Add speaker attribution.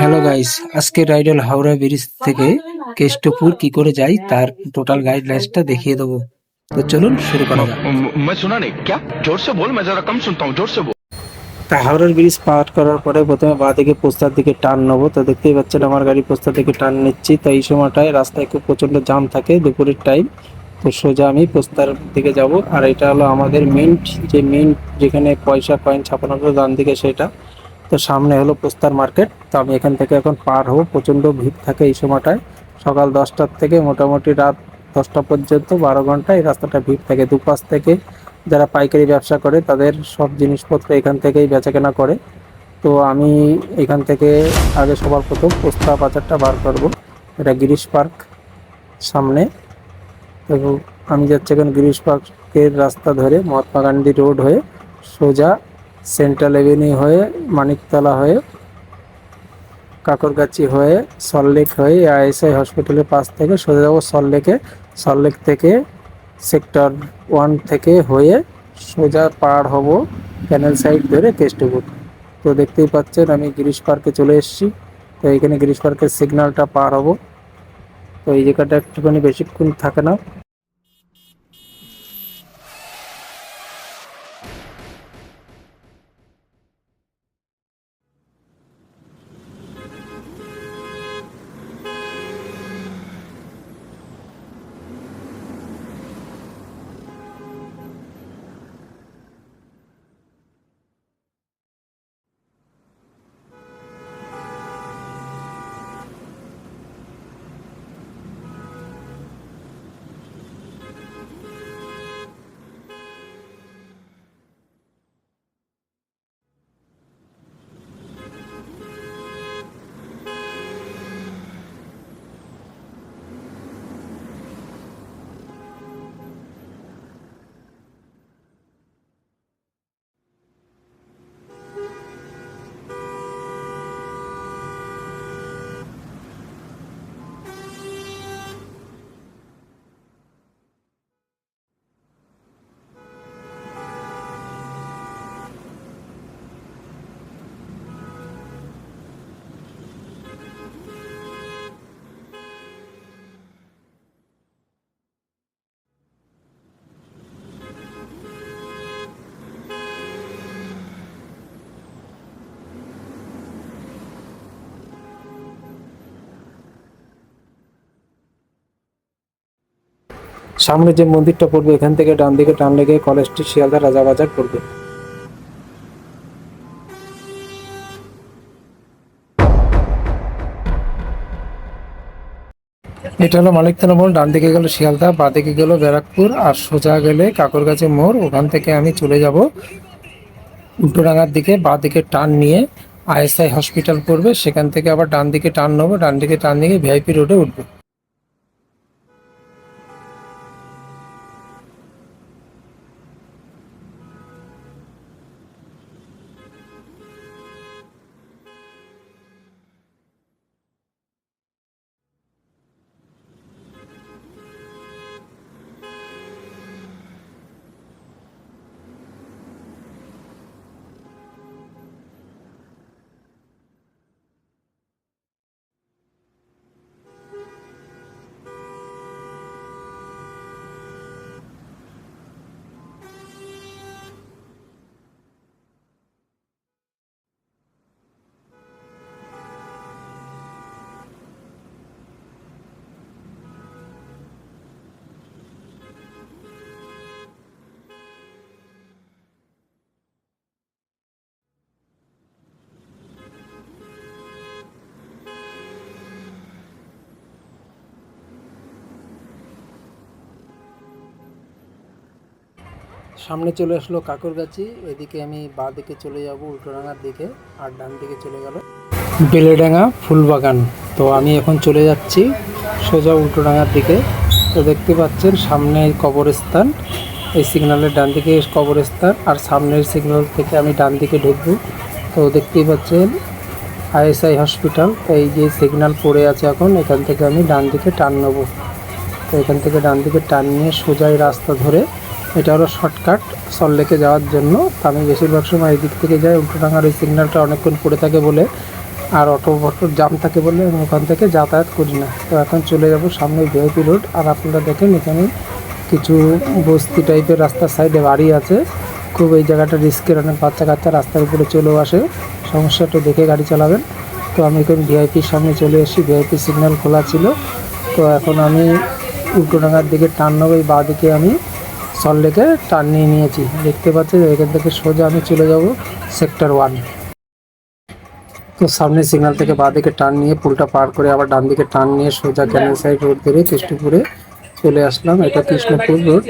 Speaker 1: Hello guys, আজকে রাইডল Howrah bridge থেকে কেষ্টপুর কি করে যাই তার টোটাল গাইডলাইন্সটা দেখিয়ে দেবো। তো চলুন শুরু করা যাক।
Speaker 2: मैं सुना नहीं क्या। जोर से बोल, मैं जरा कम सुनता हूँ, जोर से बोल।
Speaker 1: তা হাওড়ার ব্রিজ পার করার পরে প্রথমে বাঁ দিকে পোস্তার দিকে টার্ন নেবো। তো দেখতেই পাচ্ছেন আমার গাড়ি পোস্তার দিকে টার্ন নিচ্ছি। তো এই সময়টায় রাস্তায় খুব প্রচন্ড জাম থাকে দুপুরের টাইম। তো সোজা আমি পোস্তার দিকে যাব। আর এটা হলো আমাদের মিন্ট যেখানে পয়সা কয়েন ছাপানো হলো ডান দিকে সেটা। তো সামনে হলো পোস্তার মার্কেট। তো আমি এখান থেকে এখন পার হব। প্রচণ্ড ভিড় থাকে এই সময়টায়। সকাল 10টার থেকে মোটামুটি রাত 10টা পর্যন্ত 12 ঘন্টা এই রাস্তাটা ভিড় থাকে। দুপাশ থেকে যারা পাইকারি ব্যবসা করে তাদের সব জিনিসপত্র এখান থেকেই বেচাকেনা করে। তো আমি এখান থেকে আগে সবার প্রথম পোস্তা বাজারটা বার করব। এটা গিরিশ পার্ক সামনে। তো আমি যাচ্ছি এখন গিরিশ পার্কের রাস্তা ধরে মহাত্মা গান্ধী রোড হয়ে সোজা সেন্ট্রাল এভিনিউ হয়ে মানিকতলা হয়ে কাকরগাছি হয়ে সল্টলেক হয়ে আইএসআই হসপিটালের পাশ থেকে সোজা যাবো সল্টলেকে। সল্টলেক থেকে সেক্টর 1 থেকে হয়ে সোজা পার হব ক্যানেল সাইড ধরে কেষ্টপুর। তো দেখতেই পাচ্ছেন আমি গিরিশ পার্কে চলে এসেছি। তো এখানে গিরিশ পার্কের সিগন্যালটা পার হব। তো এই জায়গাটা একটুখানি বেশিক্ষণ থাকে না। সামনে যে মন্দিরটা পড়বে এখান থেকে ডান দিকে টান লেগে কলেজ স্ট্রিট শিয়ালদা রাজাবাজার পড়বে। এটা হলো মানিকতলা মোড়। ডান দিকে গেল শিয়ালদা, বাঁ দিকে গেল ব্যারাকপুর, আর সোজা গেলে কাকরগাছি মোড়। ওখান থেকে আমি চলে যাব উল্টোডাঙার দিকে। বাঁ দিকে টার্ন নিয়ে আইএসআই হসপিটাল পড়বে, সেখান থেকে আবার ডান দিকে টার্ন নেবো। ডান দিকে টার্ন নিয়ে ভিআইপি রোডে উঠবো। সামনে চলে আসলো কাকরগাছি। এদিকে আমি বাঁ দিকে চলে যাব উল্টোডাঙার দিকে, আর ডান দিকে চলে গেল বেলেডাঙ্গা ফুলবাগান। তো আমি এখন চলে যাচ্ছি সোজা উল্টোডাঙার দিকে। তো দেখতে পাচ্ছেন সামনে কবরস্থান, এই সিগন্যালের ডান দিকে কবরস্থান, আর সামনের সিগন্যাল থেকে আমি ডান দিকে ঢুকবো। তো দেখতেই পাচ্ছেন আইএসআই হসপিটাল। এই যে সিগন্যাল পড়ে আছে এখন, এখান থেকে আমি ডান দিকে টার্ন নেবো। তো এখান থেকে ডান দিকে টার্ন নিয়ে সোজাই রাস্তা ধরে, এটা হলো শর্টকাট সল্টলেকে যাওয়ার জন্য। তো আমি বেশিরভাগ সময় এই দিক থেকে যাই। উল্টোডাঙার ওই সিগন্যালটা অনেকক্ষণ পড়ে থাকে বলে আর অটো জাম থাকে বলে আমি ওখান থেকে যাতায়াত করি না। তো এখন চলে যাব সামনে ভিআইপি রোড। আর আপনারা দেখেন এখানে কিছু বস্তি টাইপের রাস্তার সাইডে বাড়ি আছে। খুব এই জায়গাটা রিস্কের, অনেক বাচ্চা কাচ্চা রাস্তার উপরে চলেও আসে, সমস্যাটা দেখে গাড়ি চালাবেন। তো আমি এখন ভিআইপির সামনে চলে এসেছি, ভিআইপি সিগন্যাল খোলা ছিল। তো এখন আমি উল্টোডাঙ্গার দিকে টার্ন নেবো, এই বাঁ দিকে আমি সল্টলেকে টার্ন নিয়ে নিয়েছি, দেখতে পাচ্ছি। এখান থেকে সোজা আমি চলে যাব সেক্টর 1। তো সামনে সিগন্যাল থেকে বাঁ দিকে টার্ন নিয়ে পুলটা পার করে আবার ডান দিকে টার্ন নিয়ে সোজা ক্যানেল সাইড রোড ধরে কৃষ্ণপুরে চলে আসলাম। এটা কৃষ্ণপুর রোড।